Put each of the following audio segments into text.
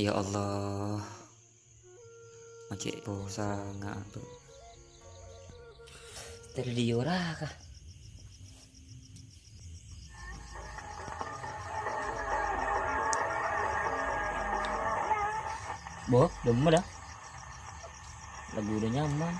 Ya Allah, macet bosan tuh. Tadi di ora kah? Boh, demen dah. Lagu udah nyaman.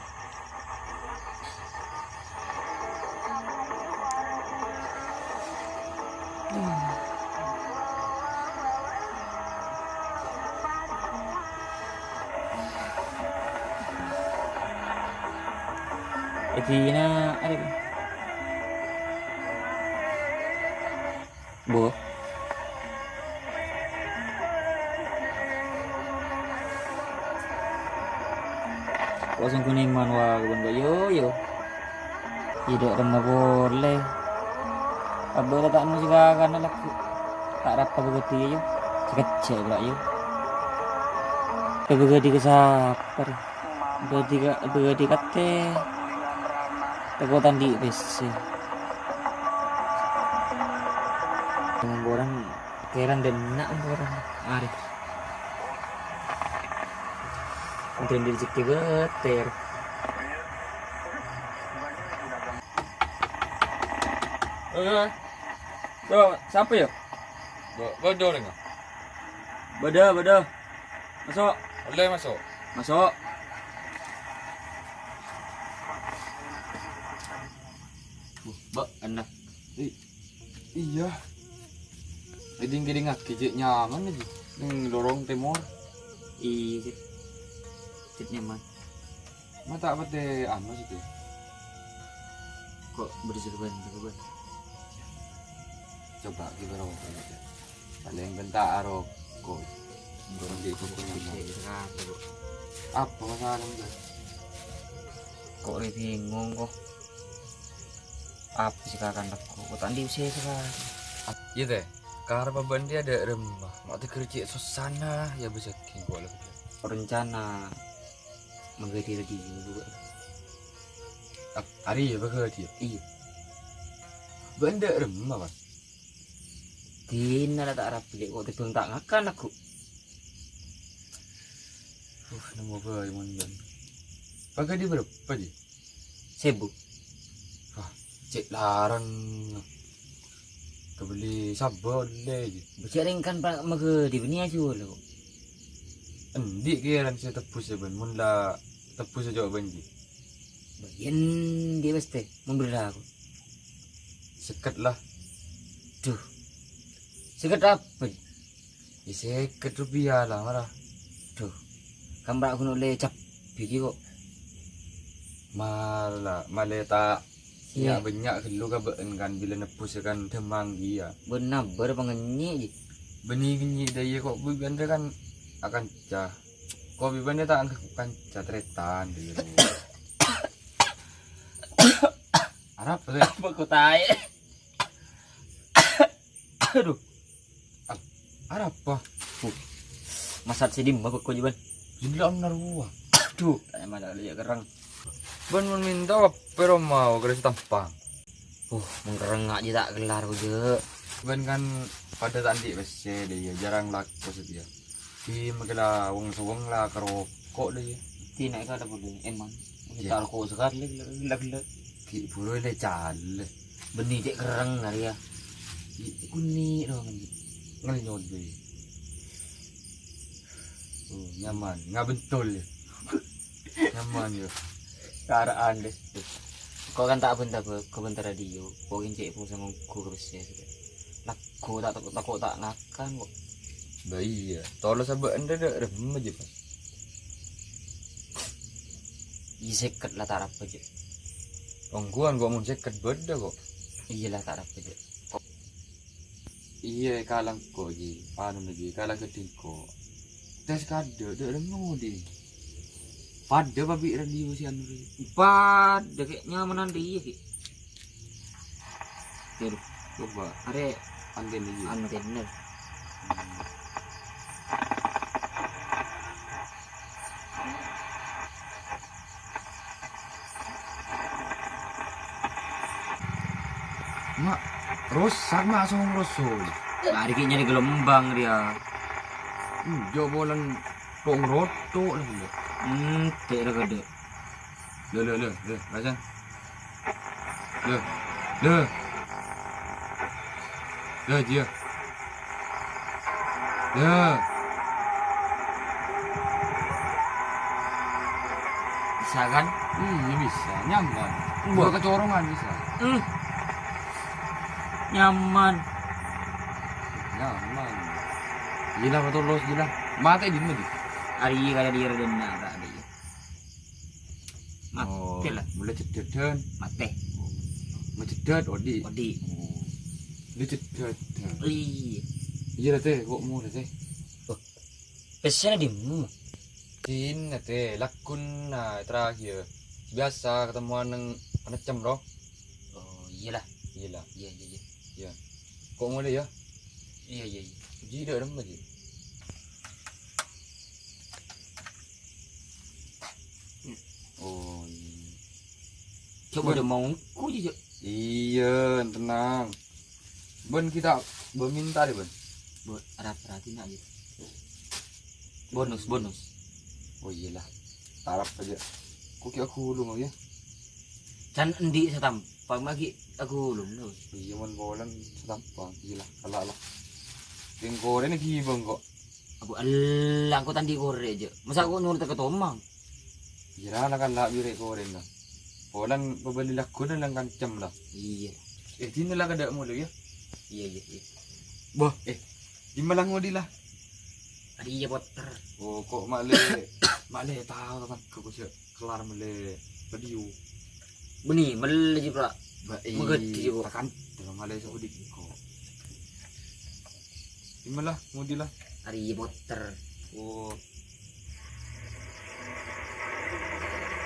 Etina ada ba? Boh. Kosong kuniman wa bang yo. Tidak ada boleh. Abang tak mau silakan laku. Tak dapat begitu yo. Sekecil pula yo. Begitu kesapar. Begitu kate. Tegutan di BC. Dengan borang keran dan nak borang. Arif. Untuk di rezeki geter. Tuh, siapa ya? Bodoh dengar. Bada. Masuk. Boleh masuk. Masuk. Bak anak. Iya. Geding kejek nyaman aja. Dorong timur. Iya. Cip nyaman. Mata apa teh anu sih teh? Kok berserban coba. Coba kita rokok aja. Paling bentar rokok. Dorong di kuku nyaman. Apa masalahnya? Kok bingung kok. Apa sih kakak aku? Kok tadi usia sekarang? Iya teh. Karena beban dia ada remah. Mau kerja susana ya bisa kingko lah. Rencana mengganti lagi juga. Hari ya bekerja. Iya. Benda remah mas. Tina tak rapi kok tebang tak ngakan aku. Nemu apa yang mau pakai dia berapa dia? Sibuk. Cek larang. Kebeli sabun deh. Berjaring kan pak maga di bini aja lo. Endi kira saya tebus ya ben, mula tebus aja banji. Bagian dia pasti memberi aku. Seket lah. Duh. Sekedar apa? Ya seket rupiah lah marah. Duh. Kamera aku noleh cap biji kok. Malah tak. Ya banyak kelu kabeen kan bila nepus kan demang dia. Benar berpengenyi je. Benih genyi daya kok benda kan akan cah. Kok benda tak akan cah tretan dia. Arab tu. Apa kau tahu? Aduh. Arab apa? Masat sidim apa kau jual? Jumlah narua. Aduh, tak malah lihat kerang. Ben minta pero mau garis tampang. Mengerengak je tak gelar aku je. Ben kan pada tadi besi dia jarang laku sedia. Di magala wong sawang lah kerokok dia. Tina ka ada boleh emang. Ya. Kita rokok sekali lagi. Ki puro le cal. Benih cek kerang hari ya. Kuning dong. Ngelinyon be. Nyaman, nggak betul ya. Nyaman ya. Kearaan deh. Kau kan tak bentar kau bentar radio. Kau kincik pun sama ku bersih. Laku takut tak ngakan kok. Bah iya, tolong sabar anda dah remah je pas. Seket lah tak apa je. Ongguan gua mau ceket beda kok. Iyalah tak apa je. Iya kalang kok je, anu lagi kalang keding kok. Tes kado, dah remah deh. Pada babi radio si anu. Pada kayak nyamanan dia ki. Coba, Are anten lagi. antenna. Mak, rusak mak sama rusuh. Hari ini nyari gelombang dia. Jo bolan tong roto lah dia. Tek dah gede. Le, Rajan. Le. Le dia. Le. Bisa kan? Iya bisa, nyaman. Wah. Buat kecorongan bisa. Nyaman. Nyaman. Gila betul los gila. Mati di mana? Ari kada dia dan naga dia. Oh, Mati lah. mulai cedetan. Mati. Mulai cedet odi. Odi. Dia cedet. Iya. Iya lah teh, kok mau lah teh. Pesannya di mu. Tin teh, lakun nah terakhir. Biasa ketemuan yang penecem bro. Oh iyalah. Iyalah. Iya. Kok mau deh ya? Iya. Jida dah mah je. Oh. Coba udah mau ku je. Iya, tenang. Ben kita meminta deh ben. Buat ada perhatiin aja. Bonus. Oh iyalah. Tarap aja. Kok kayak aku ulung ya? Can endi setampang lagi aku ulung tuh. Iya man bolan setampang. Iyalah, kalah lah. Yang goreng ni gibang kok. Aku alang ko tandi kore aja. Masa aku nurut ke tomang. Iya lah kan lah birek goreng lah. Bolan pembeli laku na lang kancam lah. Iya. Sini lah kada mo ya. Iya. Bah, di malang mo di lah. Adi iya poter. Oh, kok makle tahu kan kok siya kelar male badiu. Beni mel aja pra. Mengerti kok. Kan dengan male sa udik ko. Di malah mo di lah. Adi iya poter. Oh.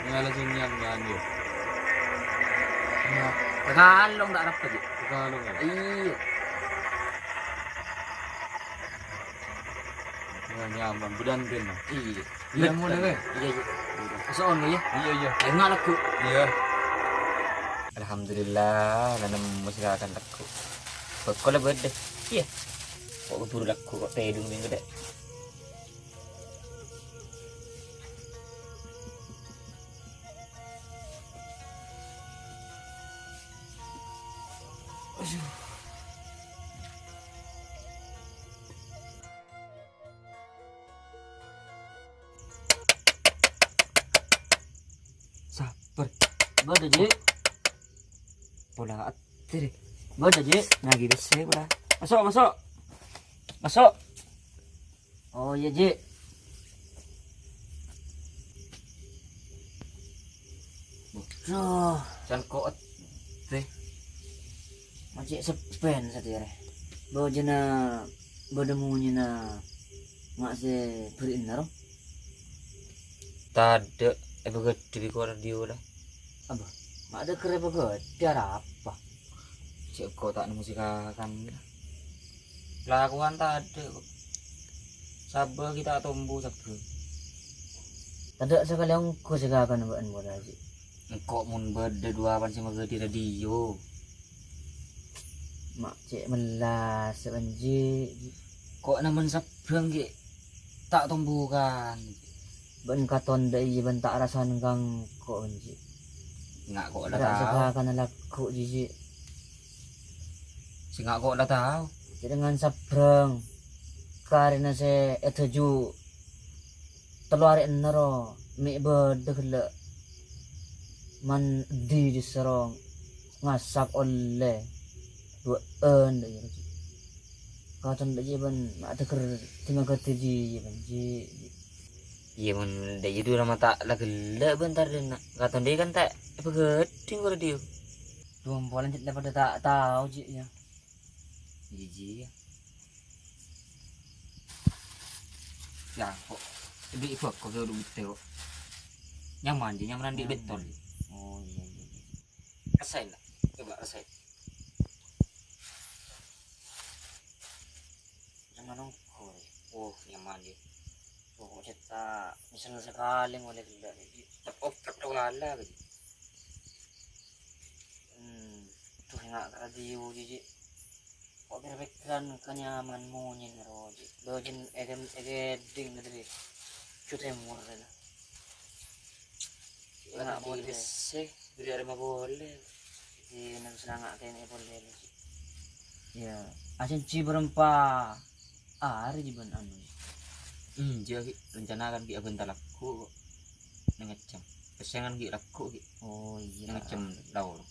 Ngala sunyan kan yo. Ya. Tagalong tak dapat aja. Tagalog kan. Iya. Ya nyaman bedan ben. Iya. Iya mo na eh. Iya. Asoon mo ya? Iya. Ay nga laku. Iya. Alhamdulillah nanam musyakan laku. Kok lah berde. Iya. Kok keburu laku kok tedung minggu deh. Sabar. Bada je. Pola atir. Bada je. Lagi bese pola. Masuk. Oh iya je. Bodoh. Can koot teh. Macam sepen saja re. Bawa jena berdemunya na masih berinar. Tade begitu di radio lah. Abah, mak ada kere begitu ada apa? Cik kau tak musik kan? Lakukan tade kok. Sabar kita tumbuh sabar. Tade sekali yang kau segakan buat muda aja. Engkau mun berdua pan sama di radio. Mak cik melas sebenji. Kok namun sabrang ki tak tumbuhkan. Ben katon dai ben tak rasan kang kok benji. Ngak kok dah tahu. Segakan laku jiji. Si ngak kok dah tahu. Dengan sabrang karena se etuju teluari nero mi bedegla man di serong ngasak oleh dua dai katon dai ben mak teker tinggal ketuji benji. Iya mun dai itu nama tak lagi le bentar dan katon dia kan tak begitu ngor dia. Dua bulan tidak pada tak tahu je ya. Jiji ya. Ya kok di kok udah betul. Nyaman je nyaman di betul. Oh iya. Rasain lah. Coba rasain. Nyaman dong. Oh nyaman dia. Oh kita misalnya sekali mulai gila ni. Top top lala gitu. Tuh nggak radio jadi kok pikiran kenyamanmu nyen roji dojin eding dari cute mur lah nggak mau sih biar mah boleh di nang serangak kayaknya boleh ya asin ci berempat hari jiban anu Jadi rencana kan kita bentar laku ngecem. Pesengan kita laku oh iya ngecem daun.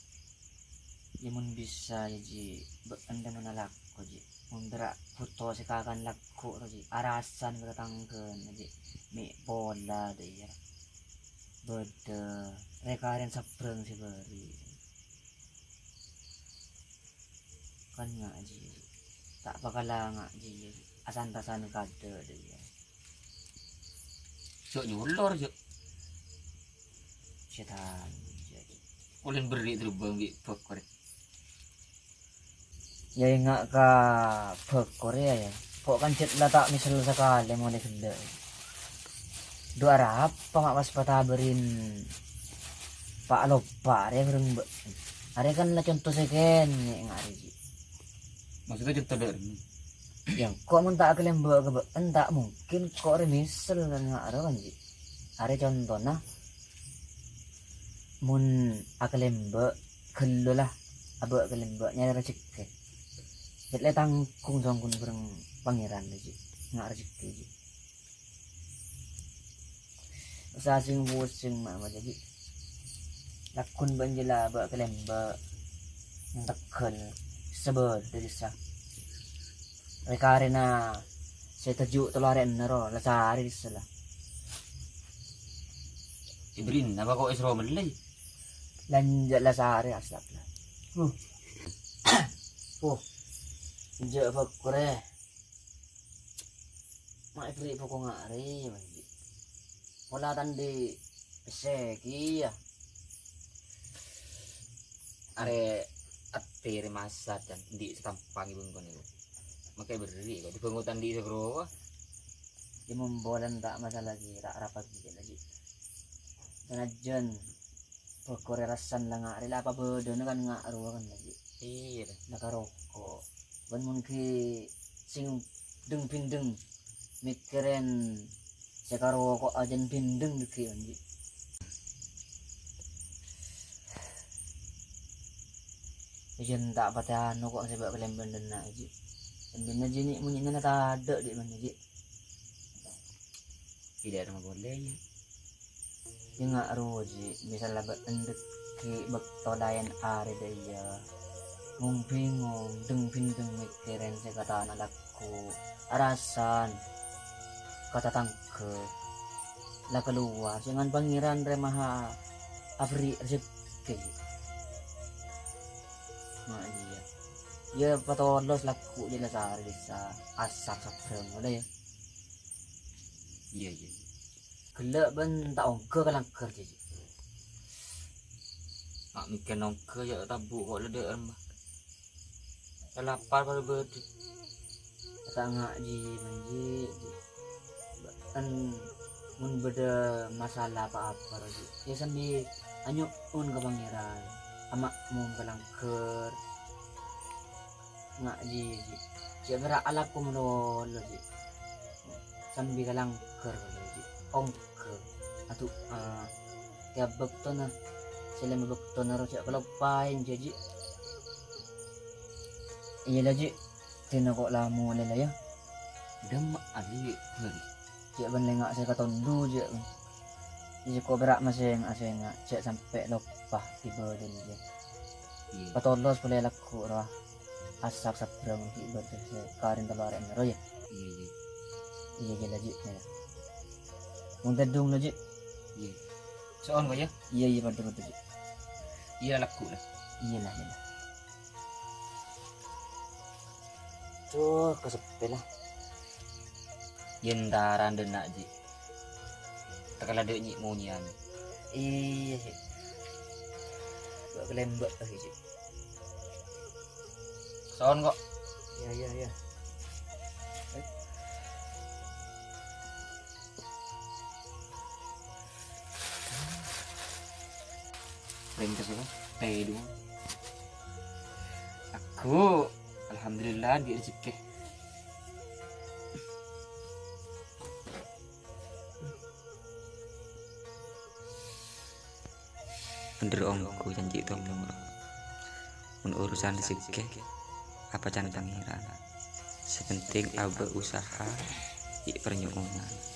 ya mun bisa ya ji anda mana laku ji mundra foto sekakan laku ji arasan kita tangken ji mi bola deh ya beda rekaren sapreng si beri kan nggak ji tak bakal nggak ji asan-asan kade deh ya Cok nyulor cok. setan jadi Ulin beri terbang di pokor. ya nggak ka Korea ya kok kan cet lah tak misal sekali mau dikende dua apa mak pas pataberin pak lupa ya bereng are kan lah contoh seken ngari ji Maksudnya contoh dari yang kok mun tak kelem mbok ke entak mungkin kok remisel kan ngaro kan ji are contohna mun akelem mbok gelo lah abok kelem mbok nyari rezeki jet tangkung sangkun bereng pangeran ji nggak rezeki ji sasing pusing mak jadi lakun banjela abok kelem mbok tekel sebel dari sah rekarena saya tajuk telaren nero la sehari diselah Ibrin apa kok isro melay? lanjut la sehari aslap lah je fakure mak ibri pokok ngari manji pola tandi seki ya Are atiri masa dan di setampang ibun kon itu. Makanya berdiri kok dibangutan di segro. dia membolan tak masalah lagi tak rapat lagi sanajan fakure rasan lah ngari lah apa bodoh kan ngaruh kan lagi Iya. nakaroko ban mungkin sing deng pindeng mikirin sekaro kok ajan pindeng diki anji ijen tak patah anu kok sebab kalian benden nak aja benden aja ni munyi nana tak ada di mana aja Tidak ada boleh ya. dia nggak roji misalnya bendek ki bekto dayan are daya mung bingung deng pindeng mikirin sekata anakku arasan kata tangke lah keluar jangan pangeran remaha afri rezeki mak dia ya patolos laku je lah sehari bisa asak sapreng udah ya Iya iya. gelak ben tak ongke kalang kerja je Mak mikir nongke ya tabu kok ledek mbah. Lapar pada berde. tak ngak ji manji kan mun beda masalah apa lagi ya sambil anyuk un ke pangeran amak mun kalang ker ngak ji ji berak alaku melol ji sambil kalang ker ji ongke atu tiap bekto na sila mabekto na ro siya kalau pain ji iya lagi tinakok lamu lala ya Dem ali beri. cik ban lengak saya katondu je jadi ko berak masing asing cik sampai lupa tiba dan je Iya. patolos boleh laku rah asak saprang tiba saya karin telaren ro ya Iya iya. iya je lagi ya mun tedung lagi Iya. Soal kok ya? iya iya pada pada Iya laku lah. iya lah tuh kesepi lah Yendaran dan nak ji. Takkan ada nyik monyan. iya sih gak kelembak lagi sih Soal kok. iya Ringkas apa? Teh dulu. Aku Alhamdulillah di rezeki. Bener omku janji itu mun urusan rezeki apa can pangeran. Sepenting abe usaha di pernyungungan.